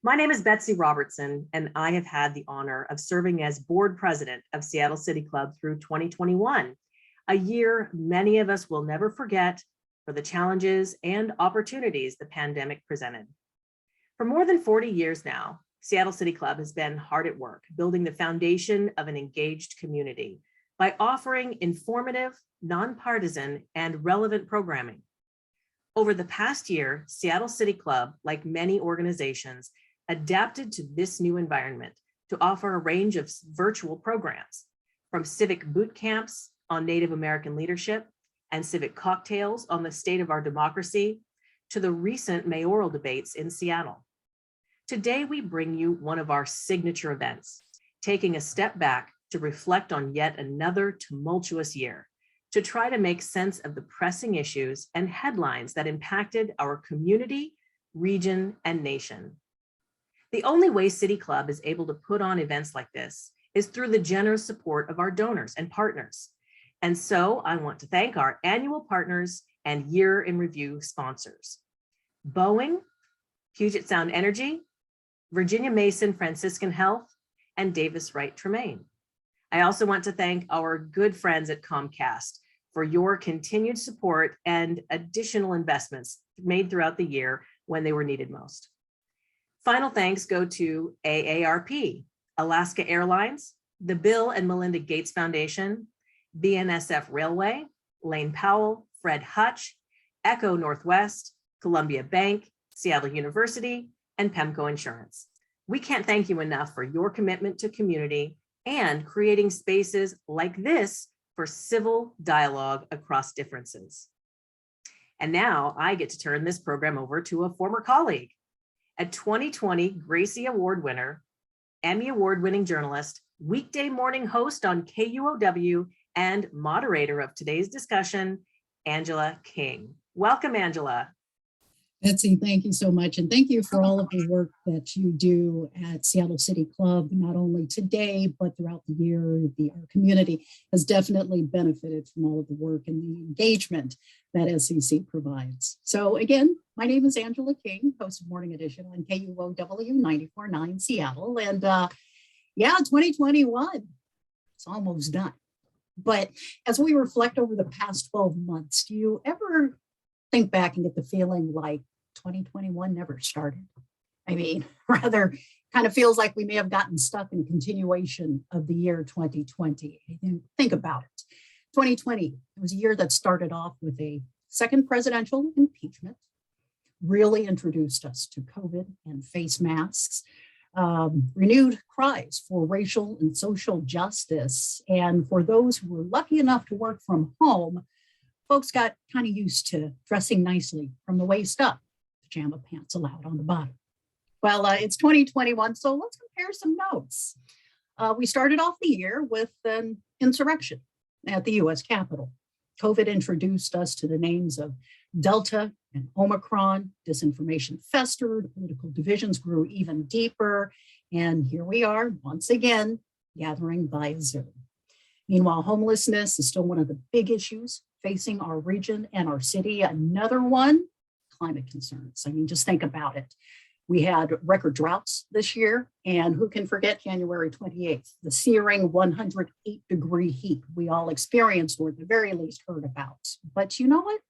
My name is Betsy Robertson, and I have had the honor of serving as board president of Seattle City Club through 2021, a year many of us will never forget for the challenges and opportunities the pandemic presented. For more than 40 years now, Seattle City Club has been hard at work building the foundation of an engaged community by offering informative, nonpartisan, and relevant programming. Over the past year, Seattle City Club, like many organizations, adapted to this new environment to offer a range of virtual programs, from civic boot camps on Native American leadership and civic cocktails on the state of our democracy, to the recent mayoral debates in Seattle. Today, we bring you one of our signature events, taking a step back to reflect on yet another tumultuous year, to try to make sense of the pressing issues and headlines that impacted our community, region, and nation. The only way City Club is able to put on events like this is through the generous support of our donors and partners. And so I want to thank our annual partners and year in review sponsors: Boeing, Puget Sound Energy, Virginia Mason Franciscan Health, and Davis Wright Tremaine. I also want to thank our good friends at Comcast for your continued support and additional investments made throughout the year when they were needed most. Final thanks go to AARP, Alaska Airlines, the Bill and Melinda Gates Foundation, BNSF Railway, Lane Powell, Fred Hutch, Echo Northwest, Columbia Bank, Seattle University, and PEMCO Insurance. We can't thank you enough for your commitment to community and creating spaces like this for civil dialogue across differences. And now I get to turn this program over to a former colleague, a 2020 Gracie Award winner, Emmy Award-winning journalist, weekday morning host on KUOW, and moderator of today's discussion, Aneelah King. Welcome, Aneelah. Betsy, thank you so much. And thank you for all of the work that you do at Seattle City Club, not only today, but throughout the year. Our community has definitely benefited from all of the work and the engagement that SCC provides. So again, my name is Aneelah King, host of Morning Edition on KUOW 94.9 Seattle. And yeah, 2021, it's almost done. But as we reflect over the past 12 months, do you ever think back and get the feeling like 2021 never started? I mean, rather kind of feels like we may have gotten stuck in continuation of the year 2020. Think about it. 2020, it was a year that started off with a second presidential impeachment, really introduced us to COVID and face masks, renewed cries for racial and social justice. And for those who were lucky enough to work from home, folks got kind of used to dressing nicely from the waist up, pajama pants allowed on the bottom. Well, it's 2021, so let's compare some notes. We started off the year with an insurrection at the US Capitol. COVID introduced us to the names of Delta and Omicron. Disinformation festered, political divisions grew even deeper, and here we are once again gathering via Zoom. Meanwhile, homelessness is still one of the big issues facing our region and our city. Another one, climate concerns. I mean, just think about it. We had record droughts this year, and who can forget January 28th, the searing 108-degree heat we all experienced, or at the very least heard about. But you know what?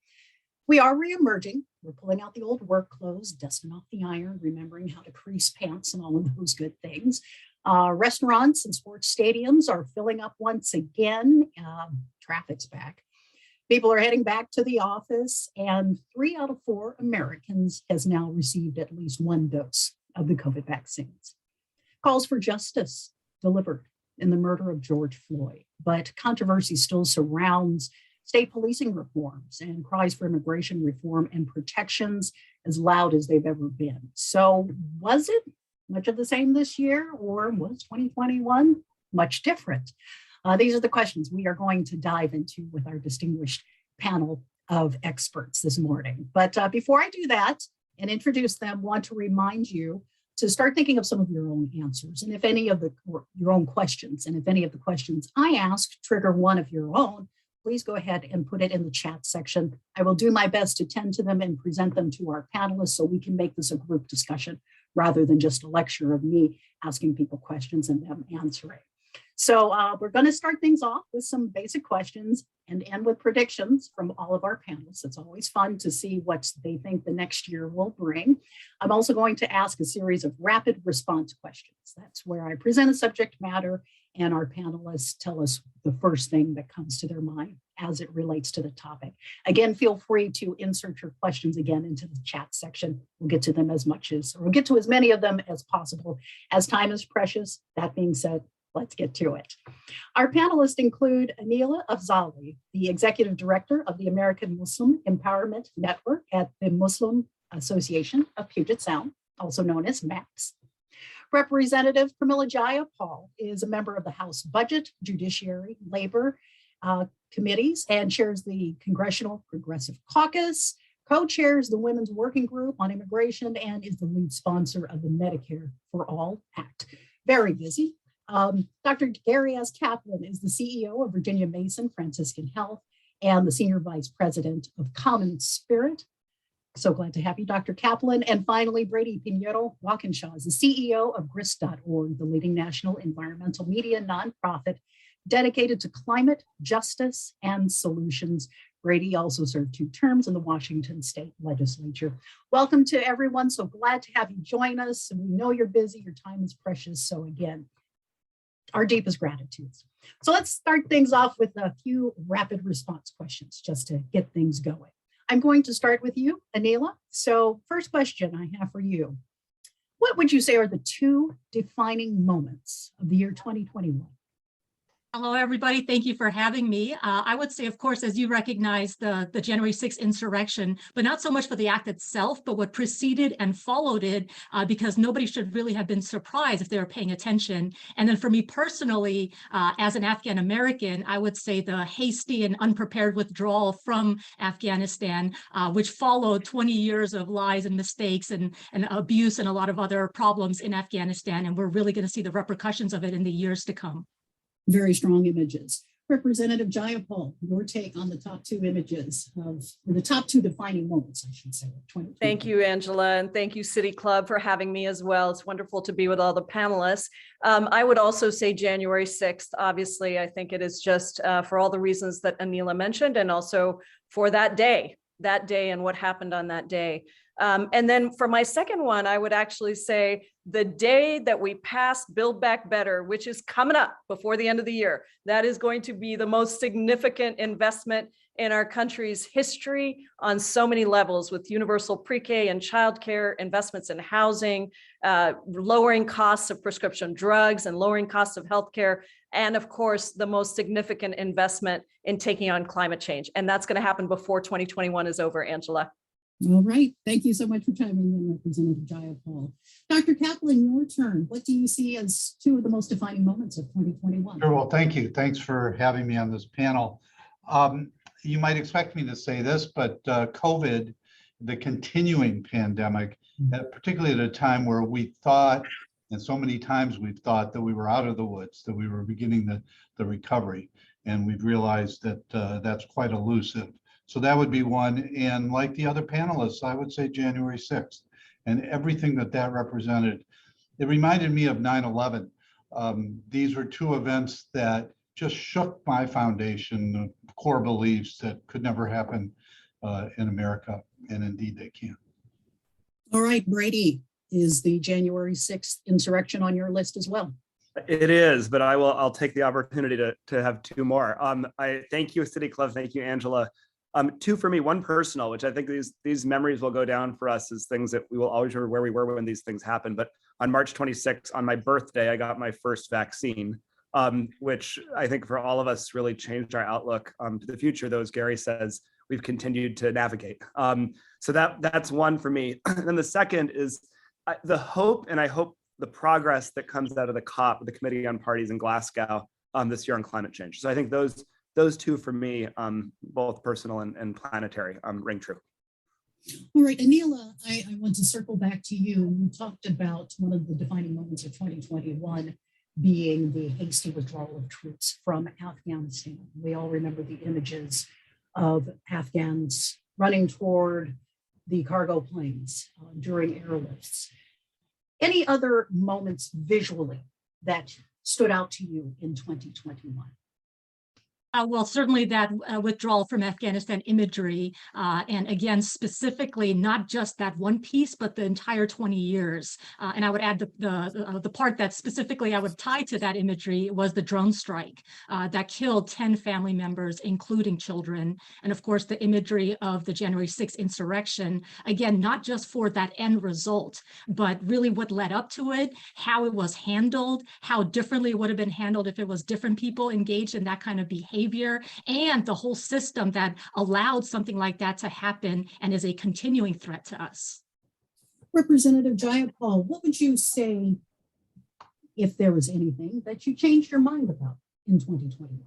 We are reemerging. We're pulling out the old work clothes, dusting off the iron, remembering how to crease pants and all of those good things. Restaurants and sports stadiums are filling up once again. Traffic's back. People are heading back to the office, and 3 out of 4 Americans has now received at least 1 dose of the COVID vaccines. Calls for justice delivered in the murder of George Floyd, but controversy still surrounds state policing reforms and cries for immigration reform and protections as loud as they've ever been. So was it much of the same this year, or was 2021 much different? These are the questions we are going to dive into with our distinguished panel of experts this morning. But before I do that and introduce them, want to remind you to start thinking of some of your own answers, and if any of your own questions, and if any of the questions I ask trigger one of your own, please go ahead and put it in the chat section. I will do my best to tend to them and present them to our panelists so we can make this a group discussion rather than just a lecture of me asking people questions and them answering. So we're going to start things off with some basic questions and end with predictions from all of our panelists. It's always fun to see what they think the next year will bring. I'm also going to ask a series of rapid response questions. That's where I present a subject matter and our panelists tell us the first thing that comes to their mind as it relates to the topic. Again, feel free to insert your questions again into the chat section. We'll get to them we'll get to as many of them as possible, as time is precious. That being said, let's get to it. Our panelists include Aneelah Afzali, the Executive Director of the American Muslim Empowerment Network at the Muslim Association of Puget Sound, also known as MAPS. Representative Pramila Jayapal is a member of the House Budget, Judiciary, Labor committees and chairs the Congressional Progressive Caucus, co-chairs the Women's Working Group on Immigration, and is the lead sponsor of the Medicare for All Act. Very busy. Dr. Gary S. Kaplan is the CEO of Virginia Mason Franciscan Health and the Senior Vice President of CommonSpirit. So glad to have you, Dr. Kaplan. And finally, Brady Piñero Walkinshaw is the CEO of Grist.org, the leading national environmental media nonprofit dedicated to climate justice and solutions. Brady also served 2 terms in the Washington State Legislature. Welcome to everyone. So glad to have you join us. And we know you're busy, your time is precious. So again, our deepest gratitudes. So let's start things off with a few rapid response questions just to get things going. I'm going to start with you, Aneelah. So first question I have for you. What would you say are the 2 defining moments of the year 2021? Hello, everybody. Thank you for having me. I would say, of course, as you recognize the January 6th insurrection, but not so much for the act itself, but what preceded and followed it, because nobody should really have been surprised if they were paying attention. And then for me personally, as an Afghan American, I would say the hasty and unprepared withdrawal from Afghanistan, which followed 20 years of lies and mistakes and abuse and a lot of other problems in Afghanistan. And we're really going to see the repercussions of it in the years to come. Very strong images. Representative Jayapal, your take on the top 2 images or the top 2 defining moments, I should say. Thank you, Angela, and thank you, City Club, for having me as well. It's wonderful to be with all the panelists. I would also say January 6th. Obviously, I think it is just for all the reasons that Aneelah mentioned, and also for that day and what happened on that day. And then for my second one, I would actually say the day that we pass Build Back Better, which is coming up before the end of the year, that is going to be the most significant investment in our country's history on so many levels, with universal pre-K and childcare, investments in housing, lowering costs of prescription drugs and lowering costs of healthcare, and of course, the most significant investment in taking on climate change. And that's going to happen before 2021 is over, Angela. All right. Thank you so much for chiming in, Representative Jayapal. Dr. Kaplan, your turn. What do you see as 2 of the most defining moments of 2021? Sure. Well, thank you. Thanks for having me on this panel. You might expect me to say this, but COVID, the continuing pandemic, particularly at a time where we thought, and so many times we've thought that we were out of the woods, that we were beginning the recovery, and we've realized that that's quite elusive. So that would be one. And like the other panelists, I would say January 6th and everything that represented. It reminded me of 9/11. These were 2 events that just shook my foundation, the core beliefs that could never happen in America. And indeed they can. All right, Brady, is the January 6th insurrection on your list as well? It is, but I'll take the opportunity to have 2 more. I thank you, City Club. Thank you, Angela. 2 for me, 1 personal, which I think these memories will go down for us as things that we will always remember where we were when these things happened. But on March 26th, on my birthday, I got my first vaccine, which I think for all of us really changed our outlook to the future, though, as Gary says, we've continued to navigate. So that's 1 for me. And then the second is the hope, and I hope the progress that comes out of the COP, the Committee on Parties in Glasgow this year on climate change. So I think those 2 for me, both personal and planetary, ring true. All right, Aneelah, I want to circle back to you. You talked about one of the defining moments of 2021 being the hasty withdrawal of troops from Afghanistan. We all remember the images of Afghans running toward the cargo planes during airlifts. Any other moments visually that stood out to you in 2021? Well, certainly that withdrawal from Afghanistan imagery, and again, specifically, not just that one piece, but the entire 20 years. And I would add the part that specifically I would tie to that imagery was the drone strike that killed 10 family members, including children. And of course, the imagery of the January 6th insurrection, again, not just for that end result, but really what led up to it, how it was handled, how differently it would have been handled if it was different people engaged in that kind of behavior, and the whole system that allowed something like that to happen and is a continuing threat to us. Representative Jayapal, what would you say, if there was anything that you changed your mind about in 2021?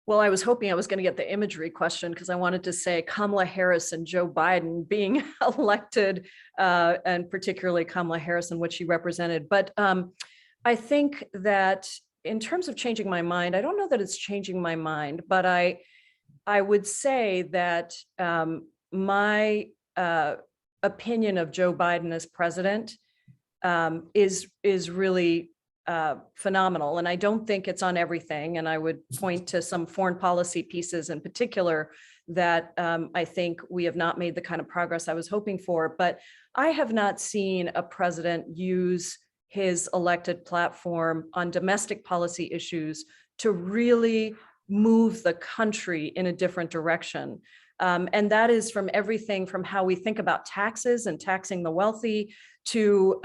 Well, I was hoping I was going to get the imagery question because I wanted to say Kamala Harris and Joe Biden being elected, and particularly Kamala Harris and what she represented. But I think that in terms of changing my mind, I don't know that it's changing my mind, but I would say that my opinion of Joe Biden as president is really phenomenal. And I don't think it's on everything. And I would point to some foreign policy pieces in particular that I think we have not made the kind of progress I was hoping for. But I have not seen a president use his elected platform on domestic policy issues to really move the country in a different direction. And that is from everything from how we think about taxes and taxing the wealthy to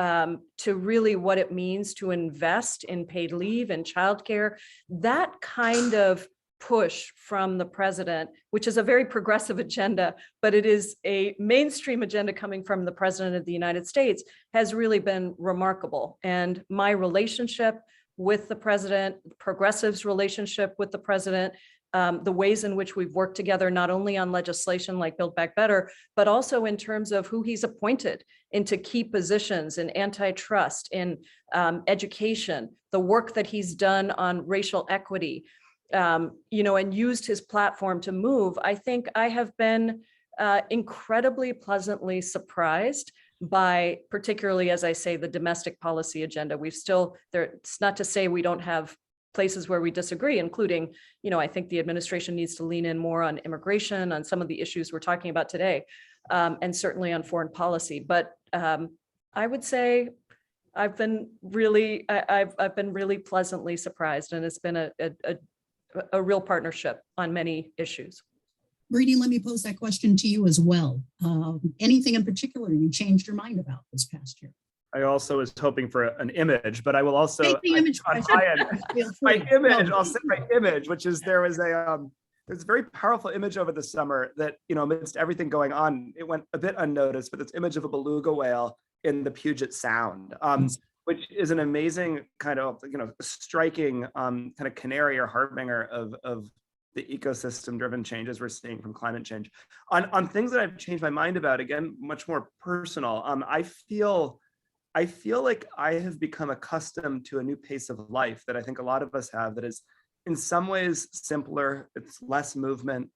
really what it means to invest in paid leave and childcare. That kind of push from the president, which is a very progressive agenda, but it is a mainstream agenda coming from the president of the United States, has really been remarkable. And my relationship with the president, progressives' relationship with the president, the ways in which we've worked together, not only on legislation like Build Back Better, but also in terms of who he's appointed into key positions in antitrust, in education, the work that he's done on racial equity, and used his platform to move. I think I have been incredibly pleasantly surprised by, particularly, as I say, the domestic policy agenda. It's not to say we don't have places where we disagree, including, I think the administration needs to lean in more on immigration, on some of the issues we're talking about today, and certainly on foreign policy. But I would say I've been really pleasantly surprised, and it's been a real partnership on many issues. Brady, let me pose that question to you as well. Anything in particular you changed your mind about this past year? I also was hoping for an image, but I will also, Take the image on question. my end, I'll say my image, which is there's a very powerful image over the summer that, amidst everything going on, it went a bit unnoticed, but this image of a beluga whale in the Puget Sound, which is an amazing kind of, striking kind of canary or harbinger of the ecosystem-driven changes we're seeing from climate change. On things that I've changed my mind about, again, much more personal, I feel like I have become accustomed to a new pace of life that I think a lot of us have, that is in some ways simpler, it's less movement,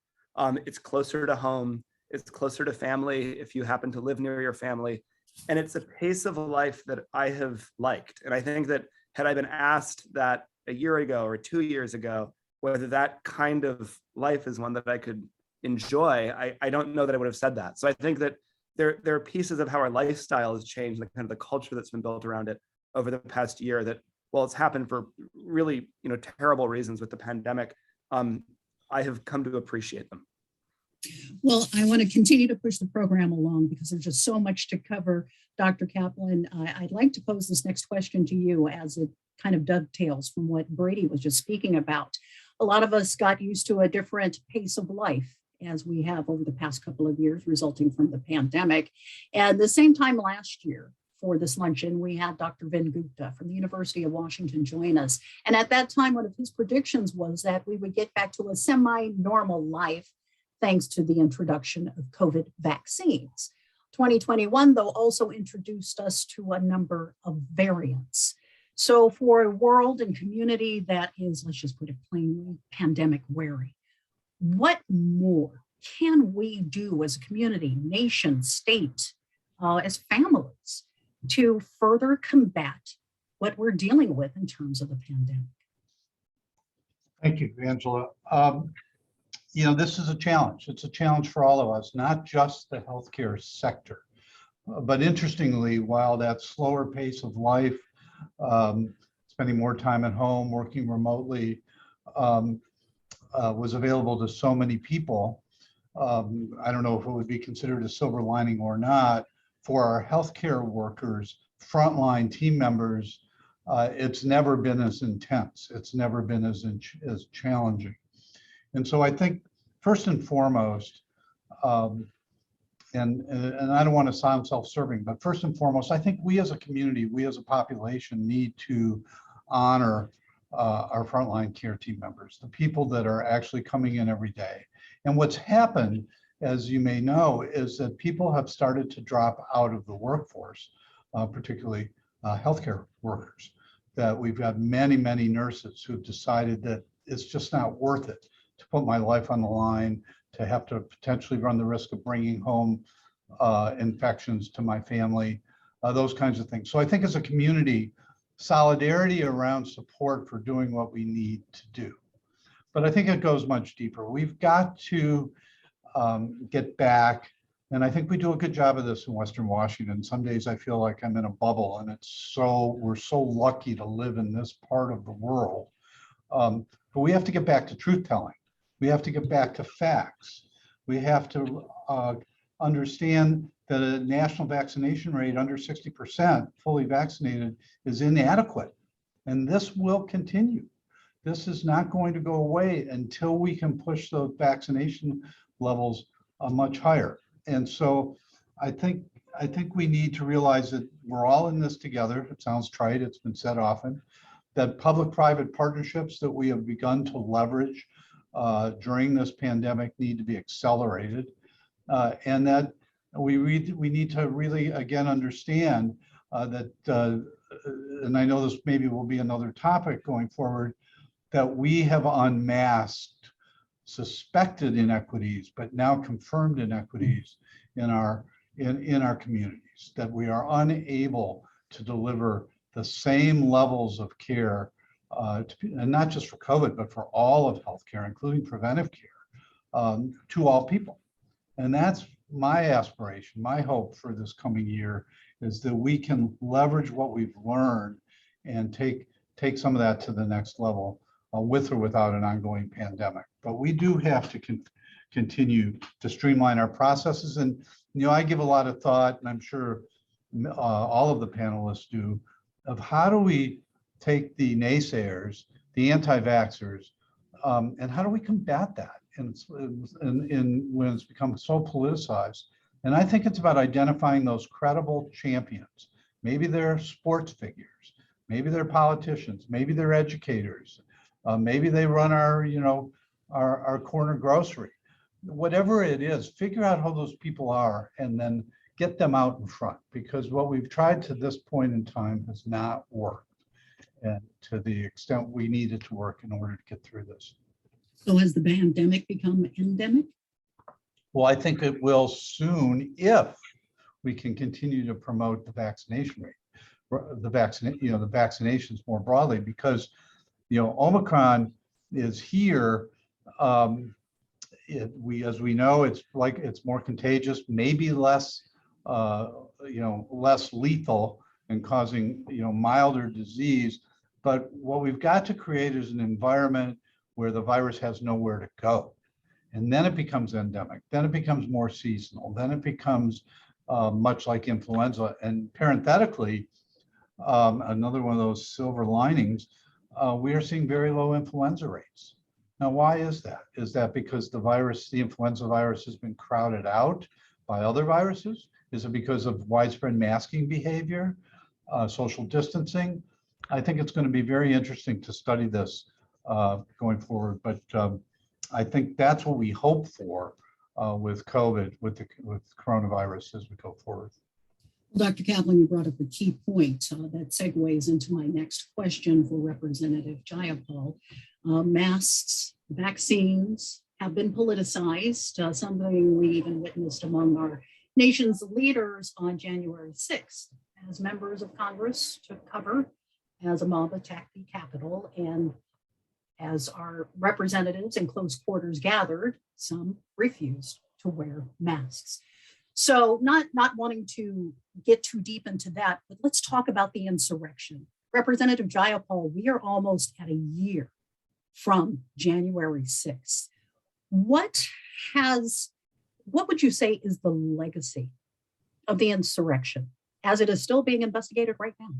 it's closer to home, it's closer to family if you happen to live near your family. And it's a pace of life that I have liked. And I think that had I been asked that a year ago or 2 years ago, whether that kind of life is one that I could enjoy, I don't know that I would have said that. So I think that there are pieces of how our lifestyle has changed, the kind of the culture that's been built around it over the past year that, while it's happened for really, terrible reasons with the pandemic, I have come to appreciate them. Well, I want to continue to push the program along because there's just so much to cover. Dr. Kaplan, I'd like to pose this next question to you as it kind of dovetails from what Brady was just speaking about. A lot of us got used to a different pace of life as we have over the past couple of years resulting from the pandemic. And the same time last year for this luncheon, we had Dr. Vin Gupta from the University of Washington join us. And at that time, one of his predictions was that we would get back to a semi-normal life thanks to the introduction of COVID vaccines. 2021, though, also introduced us to a number of variants. So for a world and community that is, let's just put it plainly, pandemic wary, what more can we do as a community, nation, state, as families to further combat what we're dealing with in terms of the pandemic? Thank you, Angela. This is a challenge. It's a challenge for all of us, not just the healthcare sector. But interestingly, while that slower pace of life, spending more time at home, working remotely, was available to so many people, I don't know if it would be considered a silver lining or not, for our healthcare workers, frontline team members, it's never been as intense. It's never been as challenging. And so I think first and foremost, and I don't want to sound self-serving, but first and foremost, I think we as a community, we as a population need to honor our frontline care team members, the people that are actually coming in every day. And what's happened, as you may know, is that people have started to drop out of the workforce, particularly healthcare workers, that we've got many, many nurses who've decided that it's just not worth it to put my life on the line, to have to potentially run the risk of bringing home infections to my family, those kinds of things. So I think as a community, solidarity around support for doing what we need to do. But I think it goes much deeper. We've got to get back, and I think we do a good job of this in Western Washington. Some days I feel like I'm in a bubble, and we're so lucky to live in this part of the world. But we have to get back to truth telling. We have to get back to facts. We have to understand that a national vaccination rate under 60% fully vaccinated is inadequate. And this will continue. This is not going to go away until we can push those vaccination levels much higher. And so I think we need to realize that we're all in this together. It sounds trite, it's been said often, that public-private partnerships that we have begun to leverage during this pandemic need to be accelerated, and that we need to really, again, understand that, and I know this maybe will be another topic going forward, that we have unmasked suspected inequities, but now confirmed inequities in our communities, that we are unable to deliver the same levels of care, and not just for COVID, but for all of healthcare, including preventive care, to all people. And that's my aspiration, my hope for this coming year, is that we can leverage what we've learned and take some of that to the next level, with or without an ongoing pandemic. But we do have to continue to streamline our processes. And I give a lot of thought, and I'm sure all of the panelists do, of how do we take the naysayers, the anti-vaxxers, and how do we combat that? And when it's become so politicized. And I think it's about identifying those credible champions. Maybe they're sports figures, maybe they're politicians, maybe they're educators, maybe they run our corner grocery. Whatever it is, figure out how those people are and then get them out in front, because what we've tried to this point in time has not worked, and to the extent we need it to work in order to get through this. So has the pandemic become endemic? Well, I think it will soon if we can continue to promote the vaccination rate, the vaccinations more broadly, because Omicron is here. As we know, it's more contagious, maybe less less lethal and causing milder disease. But what we've got to create is an environment where the virus has nowhere to go. And then it becomes endemic. Then it becomes more seasonal. Then it becomes much like influenza. And parenthetically, another one of those silver linings, we are seeing very low influenza rates. Now, why is that? Is that because the influenza virus has been crowded out by other viruses? Is it because of widespread masking behavior, social distancing? I think it's going to be very interesting to study this going forward. But I think that's what we hope for with COVID, with coronavirus as we go forward. Dr. Kaplan, you brought up a key point that segues into my next question for Representative Jayapal. Masks, vaccines have been politicized, something we even witnessed among our nation's leaders on January 6th. as members of Congress to cover as a mob attacked the Capitol. And as our representatives in close quarters gathered, some refused to wear masks. So not wanting to get too deep into that, but let's talk about the insurrection. Representative Jayapal, we are almost at a year from January 6th. What would you say is the legacy of the insurrection as it is still being investigated right now?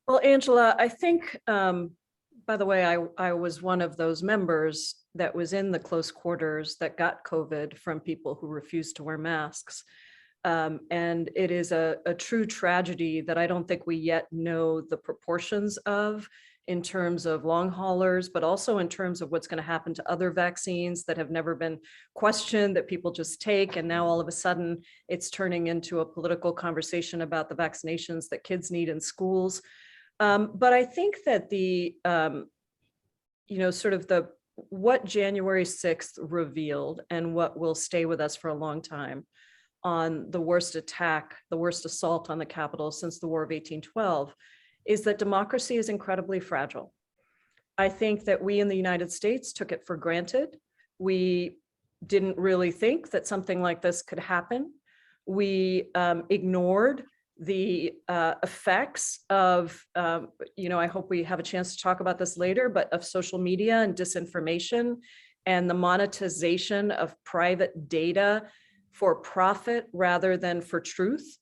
Well, Angela, I think, by the way, I was one of those members that was in the close quarters that got COVID from people who refused to wear masks. And it is a true tragedy that I don't think we yet know the proportions of in terms of long haulers, but also in terms of what's going to happen to other vaccines that have never been questioned, that people just take. And now all of a sudden it's turning into a political conversation about the vaccinations that kids need in schools. But I think that what January 6th revealed and what will stay with us for a long time on the worst attack, the worst assault on the Capitol since the War of 1812, is that democracy is incredibly fragile. I think that we in the United States took it for granted. We didn't really think that something like this could happen. We ignored the effects of, I hope we have a chance to talk about this later, but of social media and disinformation and the monetization of private data for profit rather than for truth.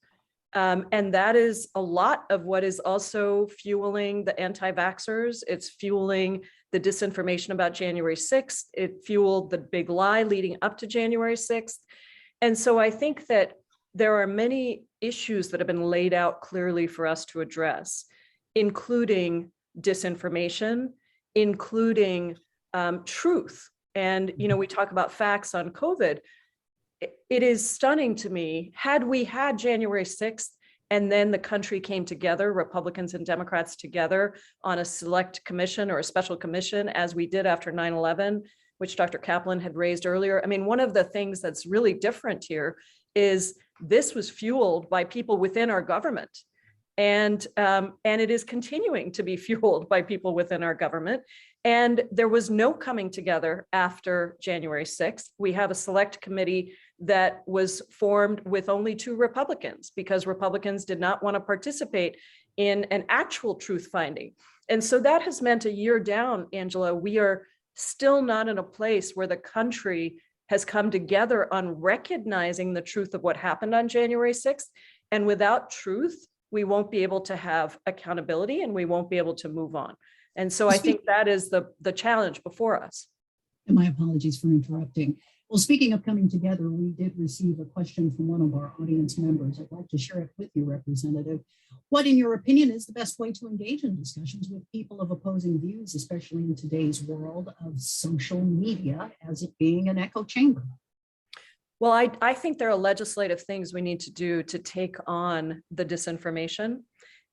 And that is a lot of what is also fueling the anti-vaxxers. It's fueling the disinformation about January 6th. It fueled the big lie leading up to January 6th. And so I think that there are many issues that have been laid out clearly for us to address, including disinformation, including truth. And, we talk about facts on COVID. It is stunning to me, had we had January 6th and then the country came together, Republicans and Democrats together on a select commission or a special commission, as we did after 9/11, which Dr. Kaplan had raised earlier. I mean, one of the things that's really different here is this was fueled by people within our government. And it is continuing to be fueled by people within our government. And there was no coming together after January 6th. We have a select committee that was formed with only 2 Republicans because Republicans did not want to participate in an actual truth finding. And so that has meant a year down, Angela, we are still not in a place where the country has come together on recognizing the truth of what happened on January 6th. And without truth, we won't be able to have accountability and we won't be able to move on. And so I think that is the challenge before us. And my apologies for interrupting. Well, speaking of coming together, we did receive a question from one of our audience members. I'd like to share it with you, Representative. What, in your opinion, is the best way to engage in discussions with people of opposing views, especially in today's world of social media, as it being an echo chamber? Well, I think there are legislative things we need to do to take on the disinformation.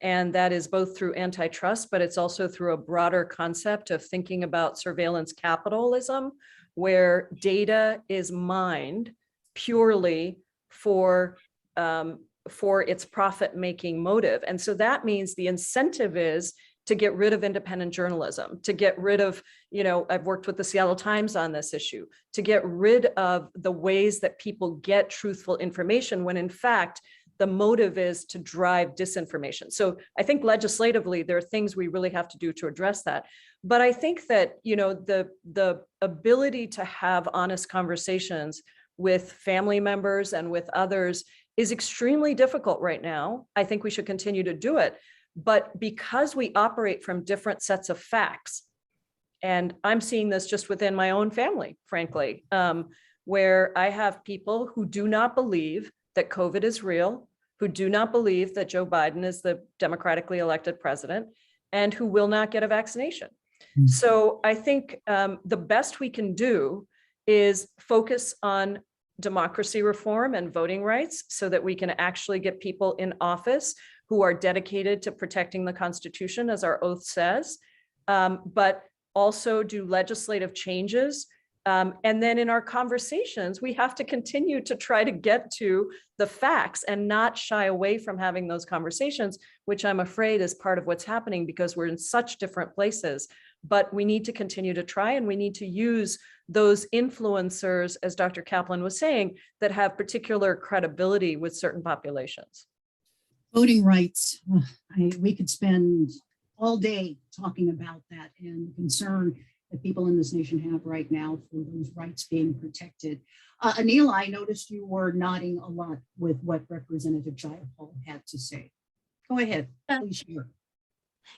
And that is both through antitrust, but it's also through a broader concept of thinking about surveillance capitalism, where data is mined purely for its profit-making motive. And so that means the incentive is to get rid of independent journalism, to get rid of, I've worked with the Seattle Times on this issue, to get rid of the ways that people get truthful information when in fact, the motive is to drive disinformation. So I think legislatively, there are things we really have to do to address that. But I think that, the ability to have honest conversations with family members and with others is extremely difficult right now. I think we should continue to do it. But because we operate from different sets of facts, and I'm seeing this just within my own family, frankly, where I have people who do not believe that COVID is real, who do not believe that Joe Biden is the democratically elected president, and who will not get a vaccination. Mm-hmm. So I think the best we can do is focus on democracy reform and voting rights so that we can actually get people in office who are dedicated to protecting the Constitution, as our oath says, but also do legislative changes And then in our conversations, we have to continue to try to get to the facts and not shy away from having those conversations, which I'm afraid is part of what's happening because we're in such different places. But we need to continue to try, and we need to use those influencers, as Dr. Kaplan was saying, that have particular credibility with certain populations. Voting rights, we could spend all day talking about that and the concern that people in this nation have right now for those rights being protected. Aneelah, I noticed you were nodding a lot with what Representative Jayapal had to say. Go ahead, please share.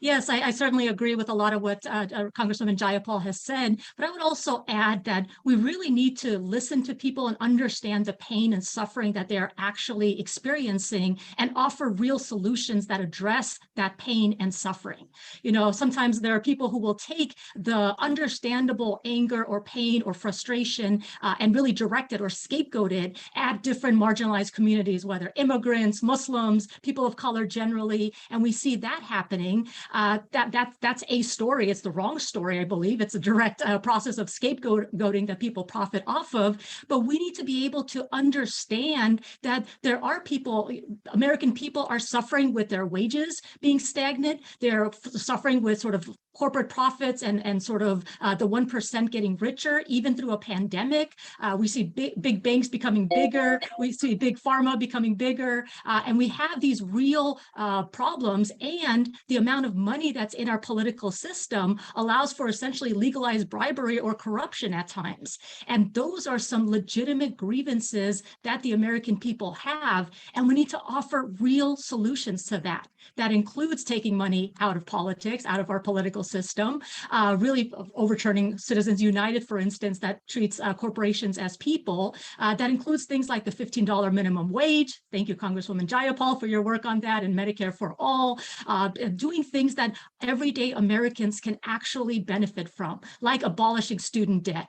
Yes, I certainly agree with a lot of what Congresswoman Jayapal has said, but I would also add that we really need to listen to people and understand the pain and suffering that they're actually experiencing and offer real solutions that address that pain and suffering. You know, sometimes there are people who will take the understandable anger or pain or frustration and really direct it or scapegoat it at different marginalized communities, whether immigrants, Muslims, people of color generally, and we see that happening. That's a story. It's the wrong story, I believe. It's a direct process of scapegoating that people profit off of. But we need to be able to understand that there are people, American people are suffering with their wages being stagnant. They're suffering with sort of corporate profits and sort of the 1% getting richer, even through a pandemic. We see big banks becoming bigger. We see big pharma becoming bigger. And we have these real problems, and the amount of money that's in our political system allows for essentially legalized bribery or corruption at times. And those are some legitimate grievances that the American people have. And we need to offer real solutions to that. That includes taking money out of politics, out of our political system, really overturning Citizens United, for instance, that treats corporations as people. That includes things like the $15 minimum wage. Thank you, Congresswoman Jayapal, for your work on that, and Medicare for all. Doing things that everyday Americans can actually benefit from, like abolishing student debt.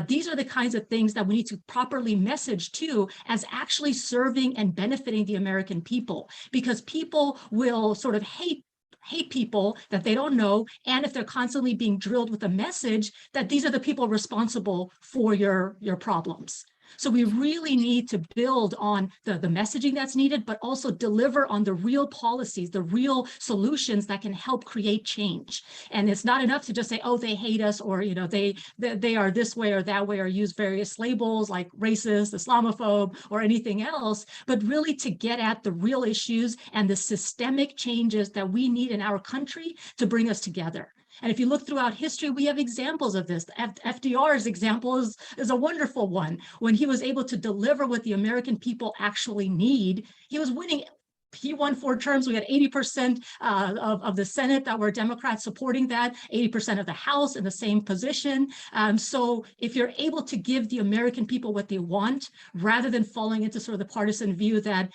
These are the kinds of things that we need to properly message to as actually serving and benefiting the American people, because people will sort of hate people that they don't know, and if they're constantly being drilled with a message that these are the people responsible for your problems. So we really need to build on the messaging that's needed, but also deliver on the real policies, the real solutions that can help create change. And it's not enough to just say, oh, they hate us, or you know, they are this way or that way, or use various labels like racist, Islamophobe, or anything else, but really to get at the real issues and the systemic changes that we need in our country to bring us together. And if you look throughout history, we have examples of this. FDR's example is a wonderful one. When he was able to deliver what the American people actually need, he was winning. He won 4 terms. We had 80% of the Senate that were Democrats supporting that, 80% of the House in the same position. So if you're able to give the American people what they want, rather than falling into sort of the partisan view that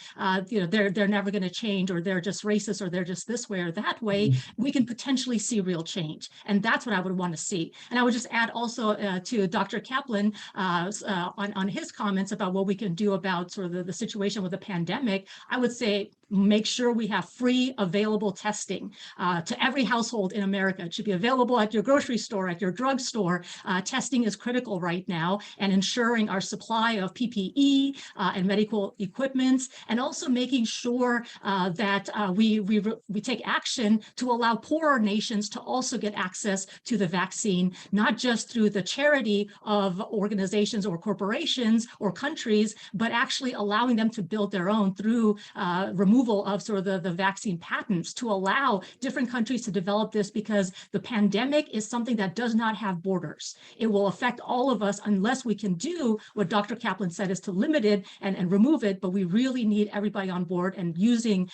you know, they're never going to change, or they're just racist, or they're just this way or that way, we can potentially see real change. And that's what I would want to see. And I would just add also to Dr. Kaplan on his comments about what we can do about sort of the situation with the pandemic. I would say, make sure we have free available testing to every household in America. It should be available at your grocery store, at your drugstore. Testing is critical right now, and ensuring our supply of PPE and medical equipments, and also making sure that we take action to allow poorer nations to also get access to the vaccine, not just through the charity of organizations or corporations or countries, but actually allowing them to build their own through removal of sort of the vaccine patents, to allow different countries to develop this, because the pandemic is something that does not have borders. It will affect all of us unless we can do what Dr. Kaplan said, is to limit it and remove it. But we really need everybody on board, and using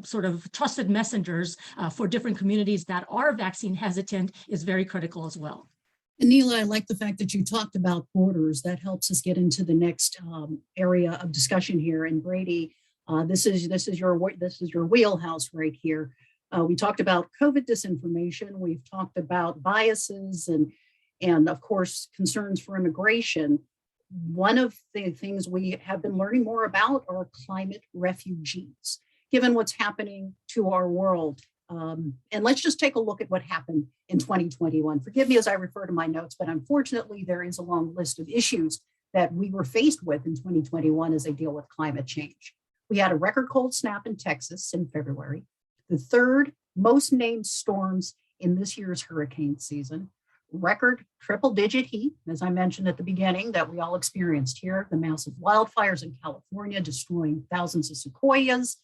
sort of trusted messengers for different communities that are vaccine hesitant is very critical as well. Aneelah, I like the fact that you talked about borders. That helps us get into the next area of discussion here. And Brady, this is your wheelhouse right here. We talked about COVID disinformation. We've talked about biases and of course concerns for immigration. One of the things we have been learning more about are climate refugees. Given what's happening to our world, And let's just take a look at what happened in 2021. Forgive me as I refer to my notes, but unfortunately, there is a long list of issues that we were faced with in 2021 as they deal with climate change. We had a record cold snap in Texas in February, the third most named storms in this year's hurricane season, record triple-digit heat, as I mentioned at the beginning, that we all experienced here, the massive wildfires in California destroying thousands of sequoias,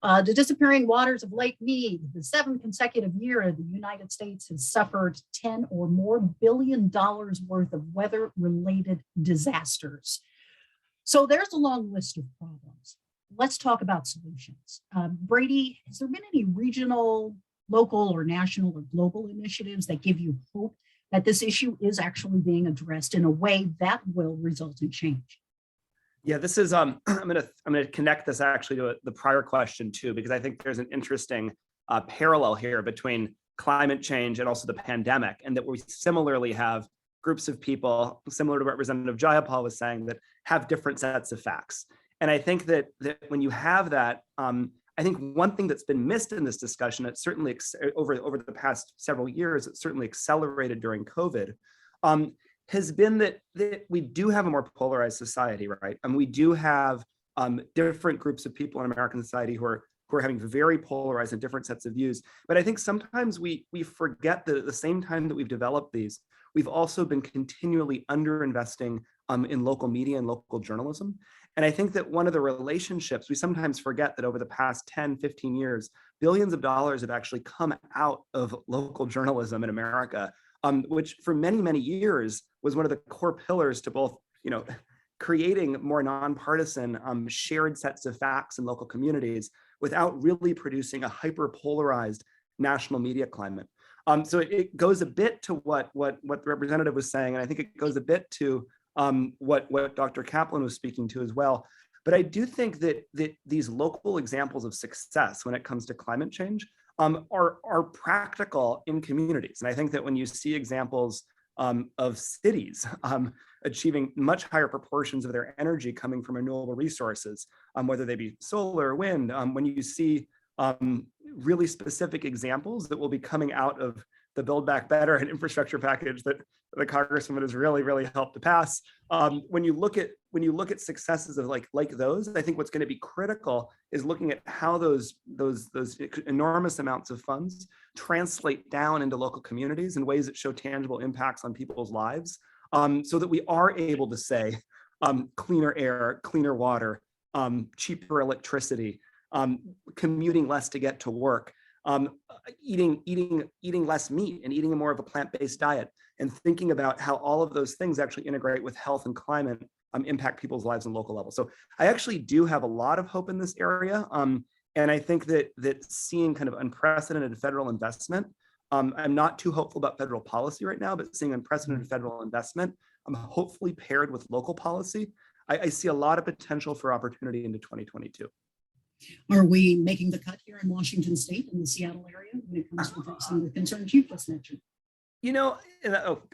the disappearing waters of Lake Mead, the 7th consecutive year the United States has suffered $10 or more billion worth of weather-related disasters. So there's a long list of problems. Let's talk about solutions. Brady, has there been any regional, local, or national or global initiatives that give you hope that this issue is actually being addressed in a way that will result in change? Yeah, this is I'm gonna connect this actually to the prior question too, because I think there's an interesting parallel here between climate change and also the pandemic, and that we similarly have groups of people, similar to Representative Jayapal was saying, that have different sets of facts. And I think that when you have that, I think one thing that's been missed in this discussion, it certainly over the past several years, it certainly accelerated during COVID, has been that we do have a more polarized society, right? And we do have different groups of people in American society who are having very polarized and different sets of views. But I think sometimes we forget that at the same time that we've developed these, we've also been continually underinvesting in local media and local journalism. And I think that one of the relationships, we sometimes forget that over the past 10, 15 years, billions of dollars have actually come out of local journalism in America, which for many, many years was one of the core pillars to both, creating more nonpartisan shared sets of facts in local communities without really producing a hyper-polarized national media climate. So it goes a bit to what the representative was saying, and I think it goes a bit to what Dr. Kaplan was speaking to as well. But I do think that these local examples of success when it comes to climate change are practical in communities. And I think that when you see examples of cities achieving much higher proportions of their energy coming from renewable resources, whether they be solar or wind, when you see really specific examples that will be coming out of the Build Back Better and infrastructure package that the Congresswoman has really helped to pass. When you look at successes of like those, I think what's going to be critical is looking at how those enormous amounts of funds translate down into local communities in ways that show tangible impacts on people's lives, so that we are able to say cleaner air, cleaner water, cheaper electricity, commuting less to get to work, eating less meat and eating more of a plant-based diet, and thinking about how all of those things actually integrate with health and climate, impact people's lives on local levels. So I actually do have a lot of hope in this area. And I think that seeing kind of unprecedented federal investment, I'm not too hopeful about federal policy right now, but seeing unprecedented federal investment, hopefully paired with local policy, I see a lot of potential for opportunity into 2022. Are we making the cut here in Washington State in the Seattle area when it comes to addressing the concerns you just mentioned? Go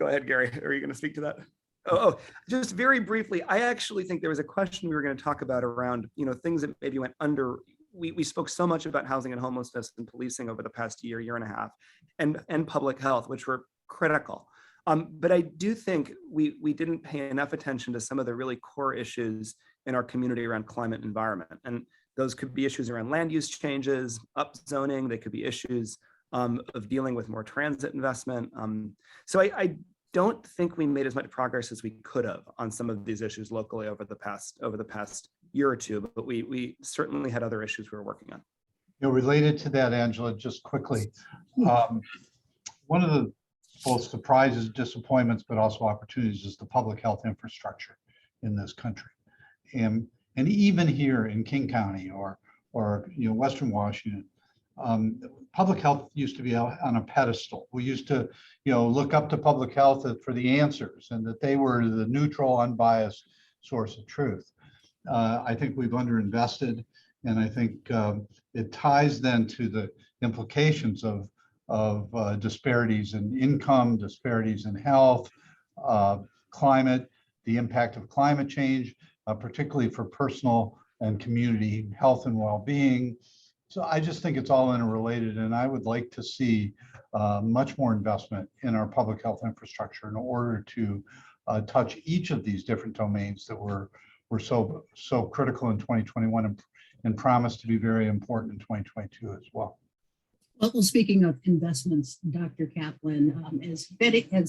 ahead, Gary. Are you going to speak to that? Just very briefly, I actually think there was a question we were going to talk about around, things that maybe went under. We spoke so much about housing and homelessness and policing over the past year and a half, and public health, which were critical. But I do think we didn't pay enough attention to some of the really core issues in our community around climate and environment. And those could be issues around land use changes, upzoning. They could be issues of dealing with more transit investment. So I don't think we made as much progress as we could have on some of these issues locally over the past year or two, but we certainly had other issues we were working on. Related to that, Angela, just quickly, one of the both surprises, disappointments, but also opportunities is the public health infrastructure in this country. And even here in King County or Western Washington, public health used to be on a pedestal. We used to, look up to public health for the answers, and that they were the neutral, unbiased source of truth. I think we've underinvested, and I think it ties then to the implications of disparities in income, disparities in health, climate, the impact of climate change, particularly for personal and community health and well-being, So I just think it's all interrelated, and I would like to see much more investment in our public health infrastructure in order to touch each of these different domains that were so critical in 2021 and promise to be very important in 2022 as well. Well, speaking of investments, Dr. Kaplan, as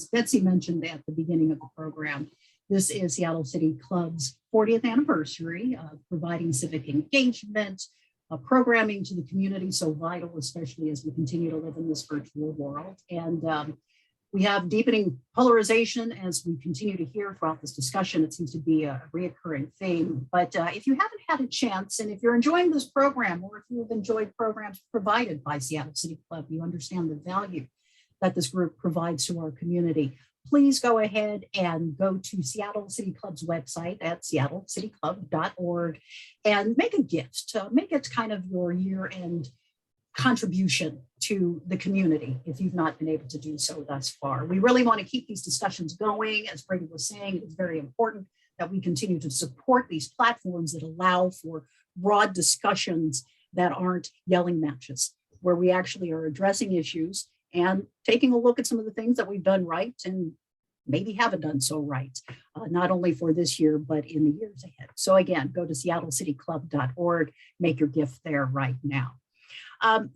Betsy mentioned at the beginning of the program, this is Seattle City Club's 40th anniversary of providing civic engagement, programming to the community, so vital, especially as we continue to live in this virtual world. And we have deepening polarization as we continue to hear throughout this discussion. It seems to be a reoccurring theme. But if you haven't had a chance, and if you're enjoying this program, or if you've enjoyed programs provided by Seattle City Club, you understand the value that this group provides to our community, please go ahead and go to Seattle City Club's website at seattlecityclub.org and make a gift. Make it kind of your year-end contribution to the community if you've not been able to do so thus far. We really want to keep these discussions going. As Brady was saying, it's very important that we continue to support these platforms that allow for broad discussions that aren't yelling matches, where we actually are addressing issues and taking a look at some of the things that we've done right and maybe haven't done so right, not only for this year, but in the years ahead. So again, go to seattlecityclub.org, make your gift there right now. I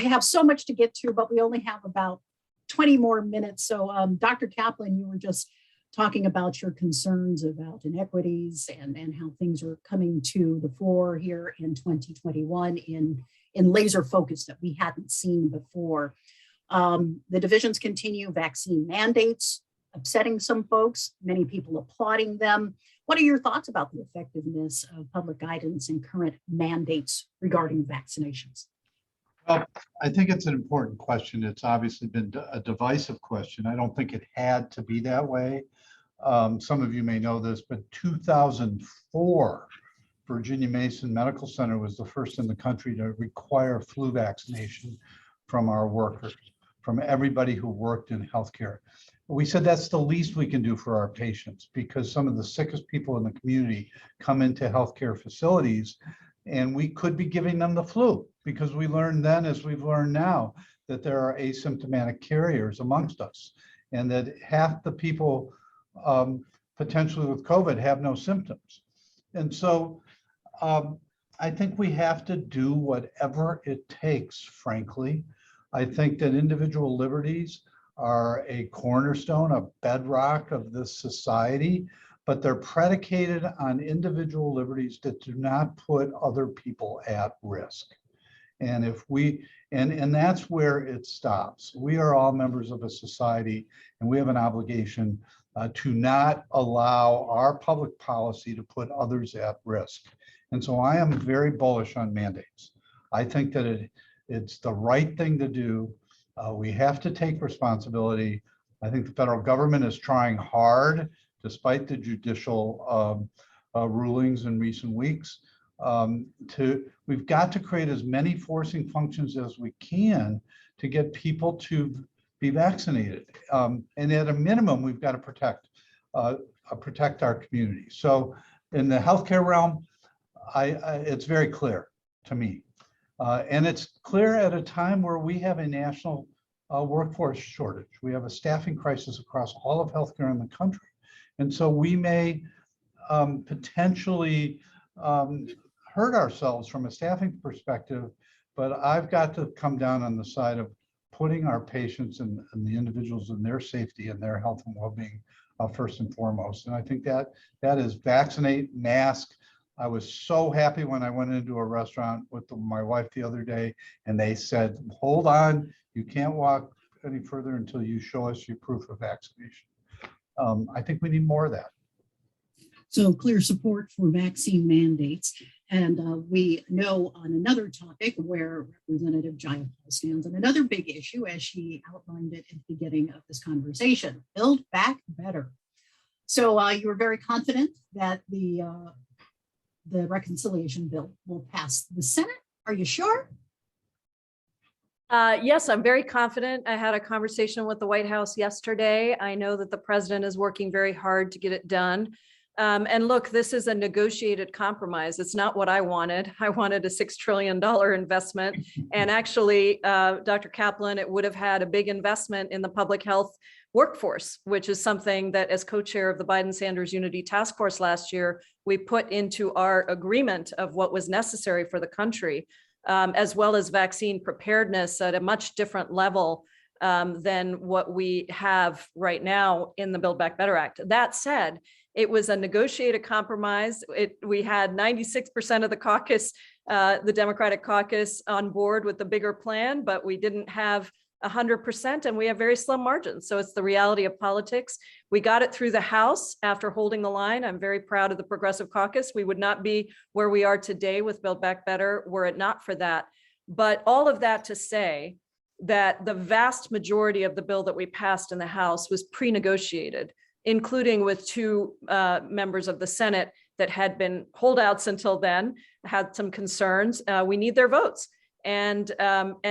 have so much to get to, but we only have about 20 more minutes. So Dr. Kaplan, you were just talking about your concerns about inequities and how things are coming to the fore here in 2021 in laser focus that we hadn't seen before. The divisions continue, vaccine mandates, upsetting some folks, many people applauding them. What are your thoughts about the effectiveness of public guidance and current mandates regarding vaccinations? Well, I think it's an important question. It's obviously been a divisive question. I don't think it had to be that way. Some of you may know this, but 2004, Virginia Mason Medical Center was the first in the country to require flu vaccination from our workers, from everybody who worked in healthcare. We said that's the least we can do for our patients because some of the sickest people in the community come into healthcare facilities and we could be giving them the flu because we learned then, as we've learned now, that there are asymptomatic carriers amongst us and that half the people potentially with COVID have no symptoms. And so I think we have to do whatever it takes, frankly. I think that individual liberties are a cornerstone, a bedrock of this society, but they're predicated on individual liberties that do not put other people at risk. And if we, and that's where it stops. We are all members of a society and we have an obligation to not allow our public policy to put others at risk. And so I am very bullish on mandates. I think that it's the right thing to do. We have to take responsibility. I think the federal government is trying hard, despite the judicial rulings in recent weeks. We've got to create as many forcing functions as we can to get people to be vaccinated. And at a minimum, we've got to protect our community. So in the healthcare realm, it's very clear to me. And it's clear at a time where we have a national workforce shortage. We have a staffing crisis across all of healthcare in the country. And so we may potentially hurt ourselves from a staffing perspective, but I've got to come down on the side of putting our patients and the individuals in their safety and their health and well-being first and foremost. And I think that is vaccinate, mask. I was so happy when I went into a restaurant with my wife the other day and they said, hold on, you can't walk any further until you show us your proof of vaccination. I think we need more of that. So clear support for vaccine mandates. And we know on another topic where Representative Jayapal stands on another big issue, as she outlined it at the beginning of this conversation, Build Back Better. So you were very confident that the reconciliation bill will pass the Senate. Are you sure? Yes, I'm very confident. I had a conversation with the White House yesterday. I know that the president is working very hard to get it done. And look, this is a negotiated compromise. It's not what I wanted. I wanted a $6 trillion investment. And actually, Dr. Kaplan, it would have had a big investment in the public health workforce, which is something that as co-chair of the Biden-Sanders Unity Task Force last year, we put into our agreement of what was necessary for the country, as well as vaccine preparedness at a much different level than what we have right now in the Build Back Better Act. That said, it was a negotiated compromise. We had 96% of the caucus, the Democratic caucus, on board with the bigger plan, but we didn't have 100%, and we have very slim margins. So it's the reality of politics. We got it through the House after holding the line. I'm very proud of the Progressive Caucus. We would not be where we are today with Build Back Better were it not for that. But all of that to say that the vast majority of the bill that we passed in the House was pre-negotiated, including with two members of the Senate that had been holdouts until then, had some concerns. We need their votes. And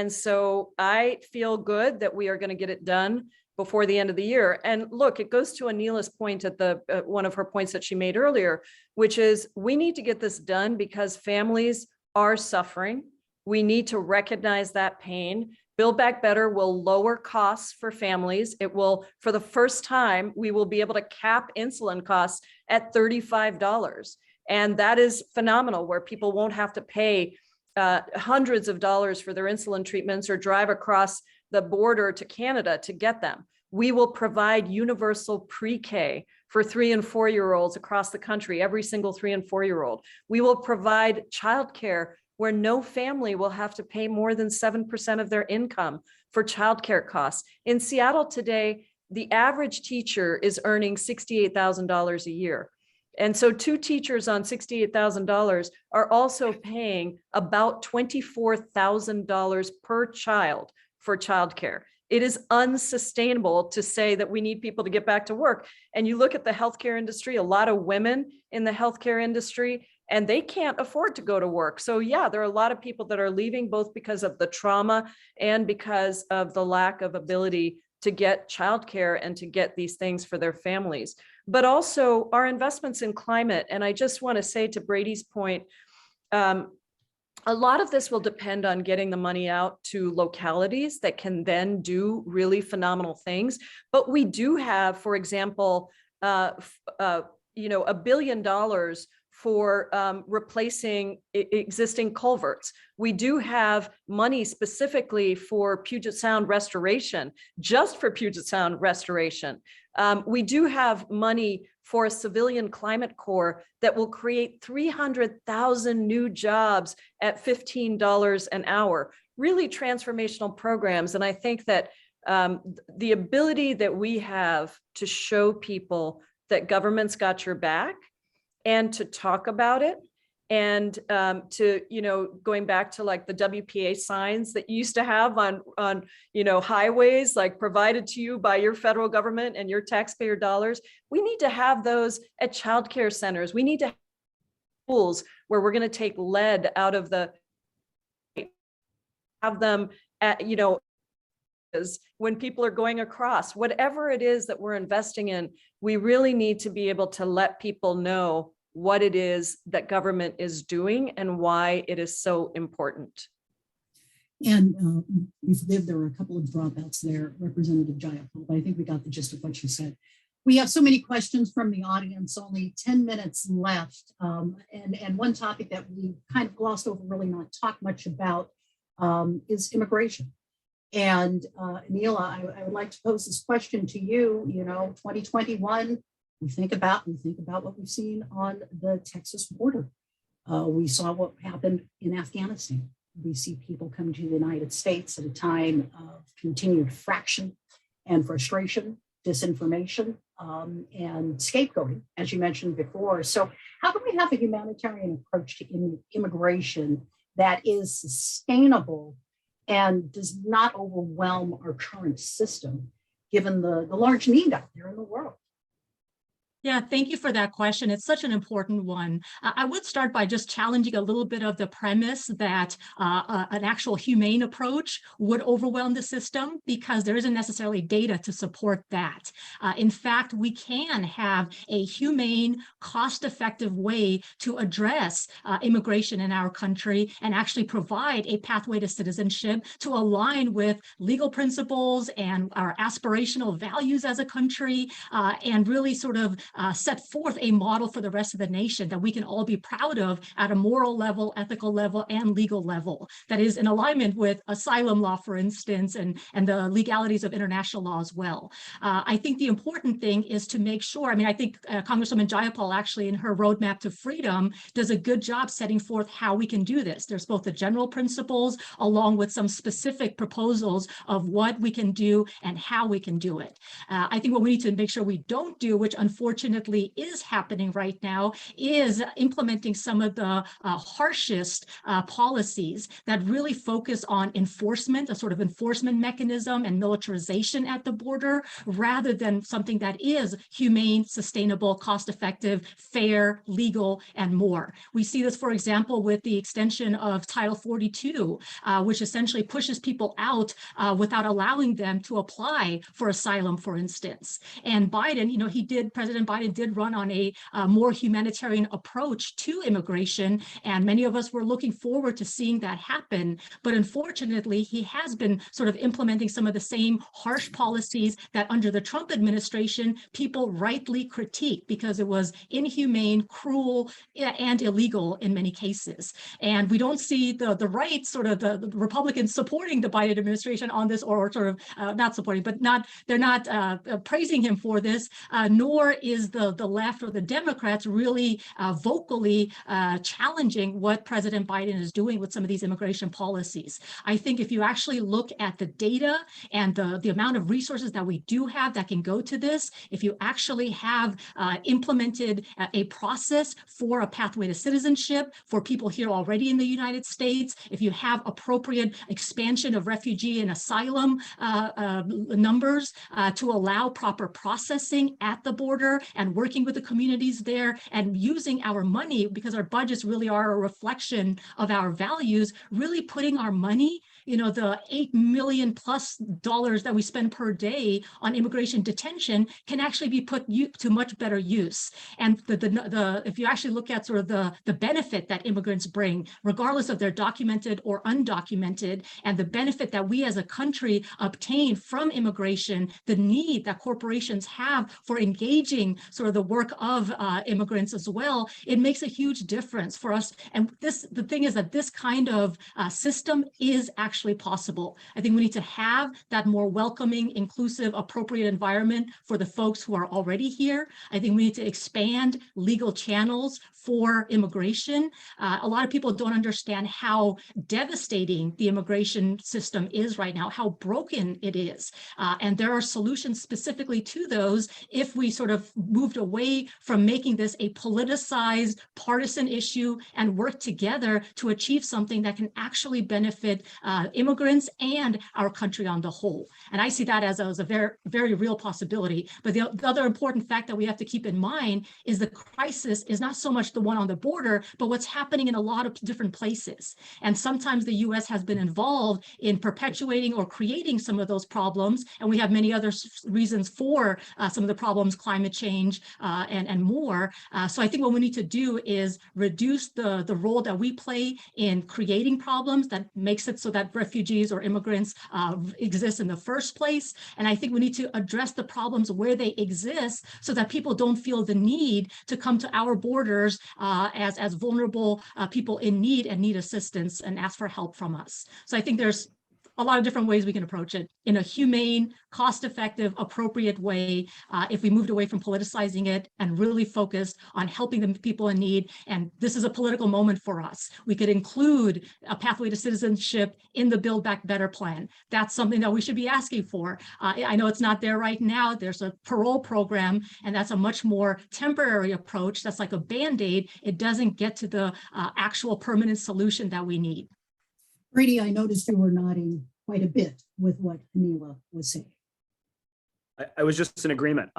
so I feel good that we are going to get it done before the end of the year. And look, it goes to Aneelah's point at the one of her points that she made earlier, which is we need to get this done because families are suffering. We need to recognize that pain. Build Back Better will lower costs for families. It will, for the first time, we will be able to cap insulin costs at $35. And that is phenomenal, where people won't have to pay hundreds of dollars for their insulin treatments or drive across the border to Canada to get them. We will provide universal pre-K for 3- and 4-year-olds across the country, every single 3- and 4-year-old. We will provide childcare where no family will have to pay more than 7% of their income for childcare costs. In Seattle today, the average teacher is earning $68,000 a year. And so 2 teachers on $68,000 are also paying about $24,000 per child for childcare. It is unsustainable to say that we need people to get back to work. And you look at the healthcare industry, a lot of women in the healthcare industry, and they can't afford to go to work. So yeah, there are a lot of people that are leaving both because of the trauma and because of the lack of ability to get childcare and to get these things for their families. But also our investments in climate. And I just want to say to Brady's point, a lot of this will depend on getting the money out to localities that can then do really phenomenal things. But we do have, for example, $1 billion for replacing existing culverts. We do have money specifically for Puget Sound restoration, just for Puget Sound restoration. We do have money for a civilian climate corps that will create 300,000 new jobs at $15 an hour, really transformational programs. And I think that the ability that we have to show people that government's got your back and to talk about it, and to, going back to like the WPA signs that you used to have on highways, like provided to you by your federal government and your taxpayer dollars. We need to have those at childcare centers. We need to have schools where we're going to take lead out of have them at, when people are going across, whatever it is that we're investing in, we really need to be able to let people know what it is that government is doing and why it is so important. And there were a couple of dropouts there, Representative Jayapal, but I think we got the gist of what you said. We have so many questions from the audience, only 10 minutes left. And one topic that we kind of glossed over, really not talked much about, is immigration. And Aneelah, I would like to pose this question to you. 2021, we think about what we've seen on the Texas border. We saw what happened in Afghanistan. We see people come to the United States at a time of continued fraction and frustration, disinformation, and scapegoating, as you mentioned before. So how can we have a humanitarian approach to immigration that is sustainable and does not overwhelm our current system, given the large need out there in the world? Yeah, thank you for that question. It's such an important one. I would start by just challenging a little bit of the premise that an actual humane approach would overwhelm the system, because there isn't necessarily data to support that. In fact, we can have a humane, cost-effective way to address immigration in our country and actually provide a pathway to citizenship to align with legal principles and our aspirational values as a country, and really sort of set forth a model for the rest of the nation that we can all be proud of at a moral level, ethical level, and legal level that is in alignment with asylum law, for instance, and the legalities of international law as well. I think the important thing is to make sure, I mean, I think Congresswoman Jayapal actually in her roadmap to freedom does a good job setting forth how we can do this. There's both the general principles along with some specific proposals of what we can do and how we can do it. I think what we need to make sure we don't do, which unfortunately is happening right now, is implementing some of the harshest policies that really focus on enforcement, a sort of enforcement mechanism and militarization at the border, rather than something that is humane, sustainable, cost-effective, fair, legal, and more. We see this, for example, with the extension of Title 42, which essentially pushes people out without allowing them to apply for asylum, for instance. And Biden, you know, President Biden did run on a more humanitarian approach to immigration, and many of us were looking forward to seeing that happen. But unfortunately, he has been sort of implementing some of the same harsh policies that under the Trump administration, people rightly critique because it was inhumane, cruel, and illegal in many cases. And we don't see the right, sort of the Republicans supporting the Biden administration on this, or sort of not supporting, but they're not praising him for this, nor is the left or the Democrats really vocally challenging what President Biden is doing with some of these immigration policies. I think if you actually look at the data and the amount of resources that we do have that can go to this, if you actually have implemented a process for a pathway to citizenship for people here already in the United States, if you have appropriate expansion of refugee and asylum numbers to allow proper processing at the border and working with the communities there and using our money, because our budgets really are a reflection of our values, really putting our money, you know, the $8 million plus that we spend per day on immigration detention can actually be put to much better use. And if you actually look at sort of the benefit that immigrants bring, regardless of their documented or undocumented, and the benefit that we as a country obtain from immigration, the need that corporations have for engaging sort of the work of immigrants as well, it makes a huge difference for us. And the thing is that this kind of system is actually possible. I think we need to have that more welcoming, inclusive, appropriate environment for the folks who are already here. I think we need to expand legal channels for immigration. A lot of people don't understand how devastating the immigration system is right now, how broken it is. And there are solutions specifically to those if we sort of moved away from making this a politicized, partisan issue and work together to achieve something that can actually benefit immigrants and our country on the whole. And I see that as a very, very real possibility. But the other important fact that we have to keep in mind is the crisis is not so much the one on the border, but what's happening in a lot of different places. And sometimes the US has been involved in perpetuating or creating some of those problems. And we have many other reasons for some of the problems, climate change and more. So I think what we need to do is reduce the role that we play in creating problems that makes it so that refugees or immigrants exist in the first place. And I think we need to address the problems where they exist so that people don't feel the need to come to our borders as vulnerable people in need and need assistance and ask for help from us. So I think there's a lot of different ways we can approach it in a humane, cost-effective, appropriate way if we moved away from politicizing it and really focused on helping the people in need. And this is a political moment for us. We could include a pathway to citizenship in the Build Back Better plan. That's something that we should be asking for. I know it's not there right now. There's a parole program, and that's a much more temporary approach. That's like a Band-Aid. It doesn't get to the actual permanent solution that we need. Brady, I noticed you were nodding quite a bit with what Aneelah was saying. I was just in agreement.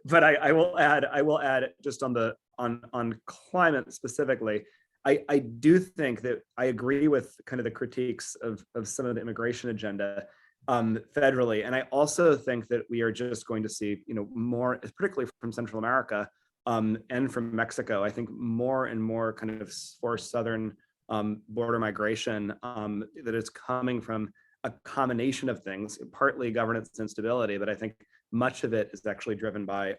But I will add just on climate specifically. I do think that I agree with kind of the critiques of some of the immigration agenda federally. And I also think that we are just going to see, more, particularly from Central America and from Mexico, I think more and more kind of forced southern border migration that is coming from a combination of things, partly governance instability, but I think much of it is actually driven by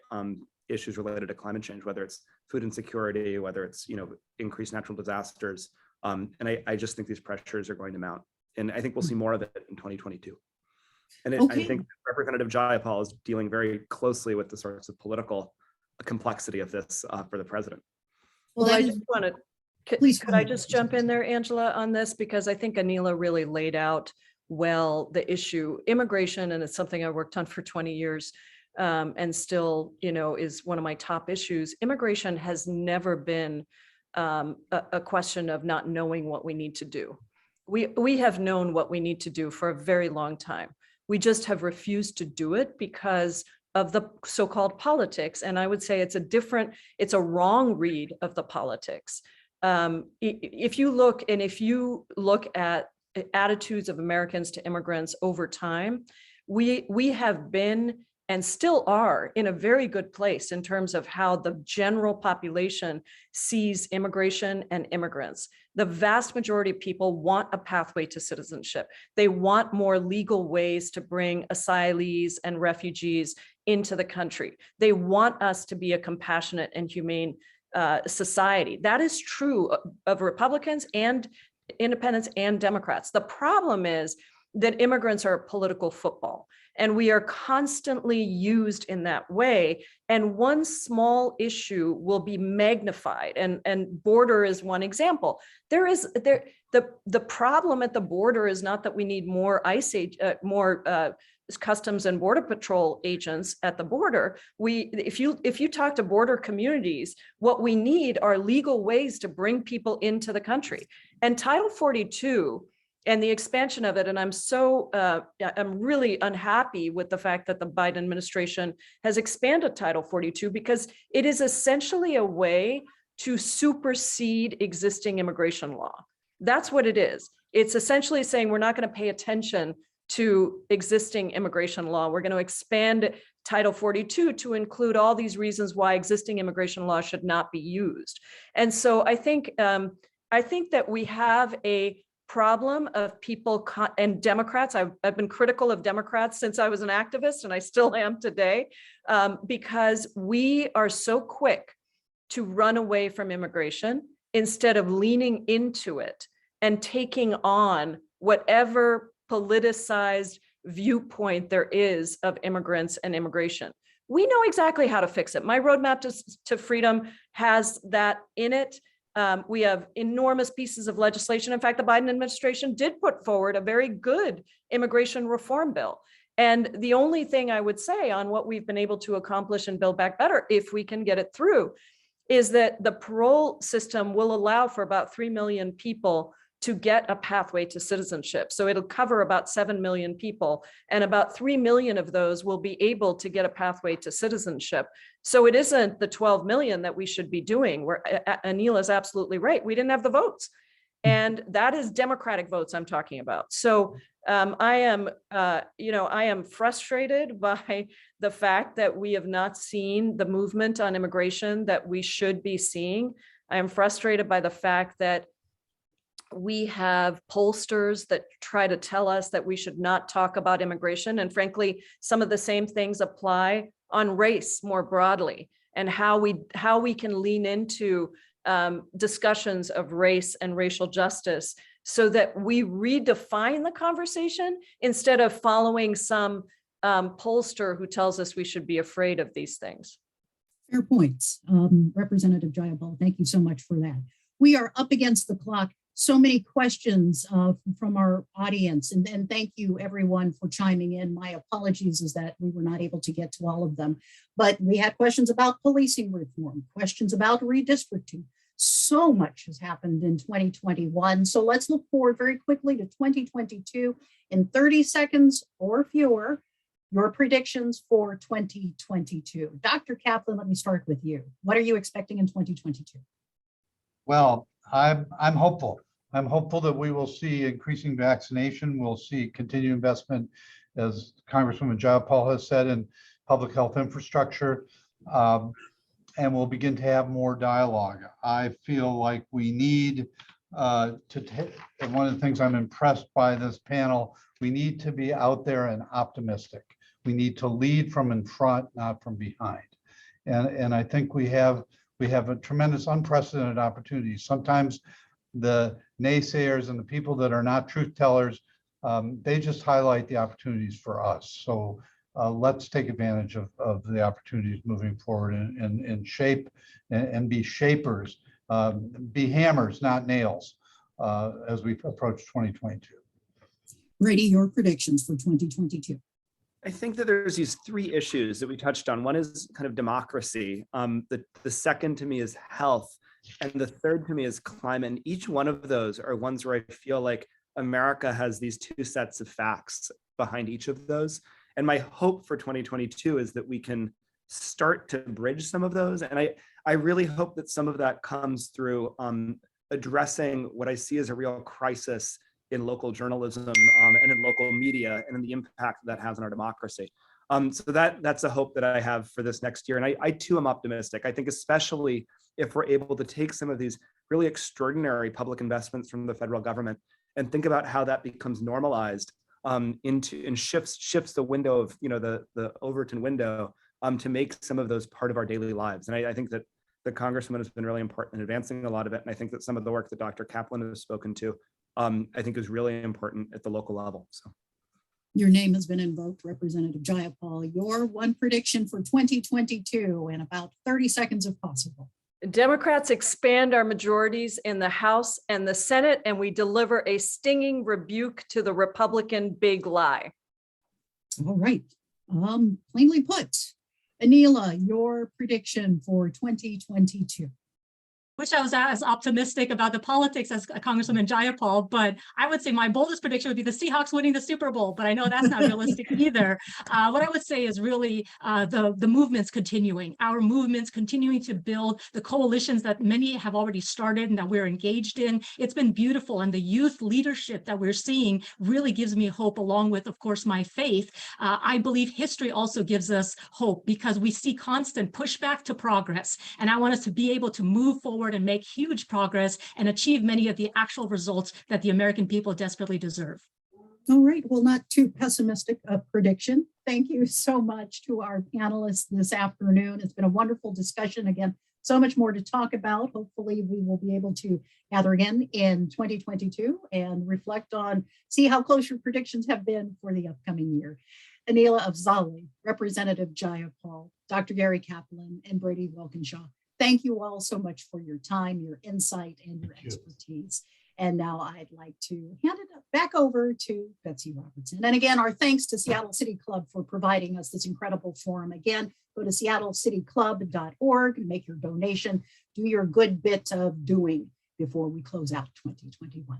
issues related to climate change, whether it's food insecurity, whether it's increased natural disasters. And I just think these pressures are going to mount. And I think we'll see more of it in 2022. And I think Representative Jayapal is dealing very closely with the sorts of political complexity of this for the president. Well, I just want to, could I just jump in there, Angela, on this? Because I think Aneelah really laid out well the issue. Immigration, and it's something I worked on for 20 years and still, is one of my top issues. Immigration has never been a question of not knowing what we need to do. We have known what we need to do for a very long time. We just have refused to do it because of the so-called politics. And I would say it's a wrong read of the politics. If you look at attitudes of Americans to immigrants over time, we have been and still are in a very good place in terms of how the general population sees immigration and immigrants. The vast majority of people want a pathway to citizenship. They want more legal ways to bring asylees and refugees into the country. They want us to be a compassionate and humane society. That is true of Republicans and independents and Democrats. The problem is that immigrants are a political football, and we are constantly used in that way. And one small issue will be magnified, and border is one example. The problem at the border is not that we need more Customs and Border Patrol agents at the border. If you talk to border communities, what we need are legal ways to bring people into the country. And Title 42 and the expansion of it, and I'm really unhappy with the fact that the Biden administration has expanded Title 42, because it is essentially a way to supersede existing immigration law. That's what it is. It's essentially saying we're not going to pay attention to existing immigration law. We're going to expand Title 42 to include all these reasons why existing immigration law should not be used. And so I think that we have a problem of people and Democrats. I've been critical of Democrats since I was an activist, and I still am today, because we are so quick to run away from immigration instead of leaning into it and taking on whatever politicized viewpoint there is of immigrants and immigration. We know exactly how to fix it. My roadmap to freedom has that in it. We have enormous pieces of legislation. In fact, the Biden administration did put forward a very good immigration reform bill. And the only thing I would say on what we've been able to accomplish and Build Back Better, if we can get it through, is that the parole system will allow for about 3 million people to get a pathway to citizenship. So it'll cover about 7 million people, and about 3 million of those will be able to get a pathway to citizenship. So it isn't the 12 million that we should be doing, where Aneelah is absolutely right. We didn't have the votes. And that is Democratic votes I'm talking about. So I am frustrated by the fact that we have not seen the movement on immigration that we should be seeing. I am frustrated by the fact that we have pollsters that try to tell us that we should not talk about immigration. And frankly, some of the same things apply on race more broadly, and how we can lean into discussions of race and racial justice so that we redefine the conversation instead of following some pollster who tells us we should be afraid of these things. Fair points. Representative Jayapal, thank you so much for that. We are up against the clock. So many questions from our audience, and thank you everyone for chiming in. My apologies is that we were not able to get to all of them, but we had questions about policing reform, questions about redistricting. So much has happened in 2021. So let's look forward very quickly to 2022 in 30 seconds or fewer. your predictions for 2022. Dr. Kaplan, let me start with you. What are you expecting in 2022? Well, I'm hopeful. I'm hopeful that we will see increasing vaccination. We'll see continued investment, as Congresswoman Jayapal has said, in public health infrastructure. And we'll begin to have more dialogue. I feel like we need and one of the things I'm impressed by this panel, we need to be out there and optimistic. We need to lead from in front, not from behind. And I think we have a tremendous unprecedented opportunity. Sometimes the naysayers and the people that are not truth tellers, they just highlight the opportunities for us. So let's take advantage of the opportunities moving forward and shape and be shapers, be hammers, not nails, as we approach 2022. Brady, your predictions for 2022. I think that there's these three issues that we touched on. One is kind of democracy. The second to me is health. And the third to me is climate. And each one of those are ones where I feel like America has these two sets of facts behind each of those. And my hope for 2022 is that we can start to bridge some of those. And I really hope that some of that comes through addressing what I see as a real crisis in local journalism and in local media and in the impact that has on our democracy. So that's a hope that I have for this next year. And I too am optimistic. I think especially if we're able to take some of these really extraordinary public investments from the federal government and think about how that becomes normalized and shifts the window of, the Overton window to make some of those part of our daily lives. And I think that the Congresswoman has been really important in advancing a lot of it. And I think that some of the work that Dr. Kaplan has spoken to, I think is really important at the local level. So. Your name has been invoked, Representative Jayapal. Your one prediction for 2022 in about 30 seconds if possible. Democrats expand our majorities in the House and the Senate, and we deliver a stinging rebuke to the Republican big lie. All right. Plainly put, Aneelah, your prediction for 2022. Wish I was as optimistic about the politics as Congresswoman Jayapal, but I would say my boldest prediction would be the Seahawks winning the Super Bowl, but I know that's not realistic either. What I would say is really the movements continuing, our movements continuing to build the coalitions that many have already started and that we're engaged in. It's been beautiful, and the youth leadership that we're seeing really gives me hope, along with, of course, my faith. I believe history also gives us hope because we see constant pushback to progress, and I want us to be able to move forward and make huge progress and achieve many of the actual results that the American people desperately deserve. All right, well, not too pessimistic a prediction. Thank you so much to our panelists this afternoon. It's been a wonderful discussion. Again, so much more to talk about. Hopefully we will be able to gather again in 2022 and reflect on, see how close your predictions have been for the upcoming year. Aneelah Afzali, Representative Jayapal, Dr. Gary Kaplan, and Brady Walkinshaw. Thank you all so much for your time, your insight, and your expertise. And now I'd like to hand it back over to Betsy Robertson. And again, our thanks to Seattle City Club for providing us this incredible forum. Again, go to seattlecityclub.org and make your donation. Do your good bit of doing before we close out 2021.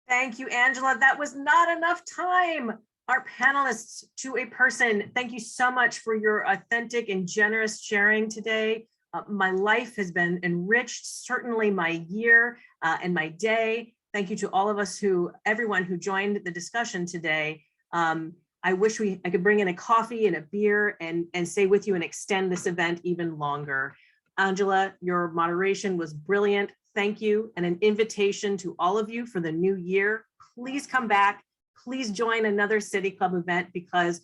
Thank you, Angela. That was not enough time. Our panelists, to a person, thank you so much for your authentic and generous sharing today. My life has been enriched, certainly my year and my day. Thank you to all of us everyone who joined the discussion today. I wish I could bring in a coffee and a beer and stay with you and extend this event even longer. Angela, your moderation was brilliant. Thank you. And an invitation to all of you for the new year. Please come back. Please join another City Club event because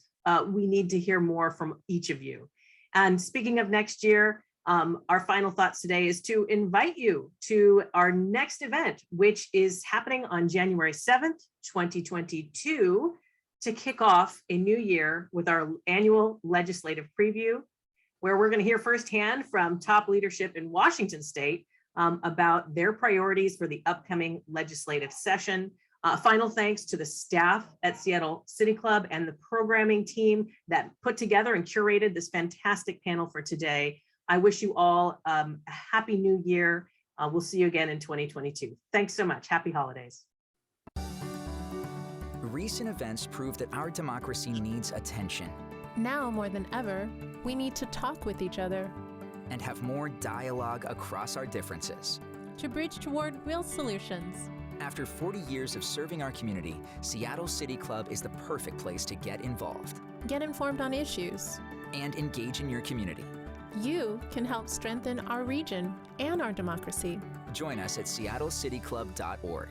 we need to hear more from each of you. And speaking of next year, our final thoughts today is to invite you to our next event, which is happening on January 7th, 2022, to kick off a new year with our annual legislative preview, where we're going to hear firsthand from top leadership in Washington State about their priorities for the upcoming legislative session. Final thanks to the staff at Seattle City Club and the programming team that put together and curated this fantastic panel for today. I wish you all a happy new year. We'll see you again in 2022. Thanks so much. Happy holidays. recent events prove that our democracy needs attention Now more than ever, we need to talk with each other and have more dialogue across our differences. to bridge toward real solutions. After 40 years of serving our community, Seattle City Club is the perfect place to get involved Get informed on issues. and engage in your community. You can help strengthen our region and our democracy. Join us at seattlecityclub.org.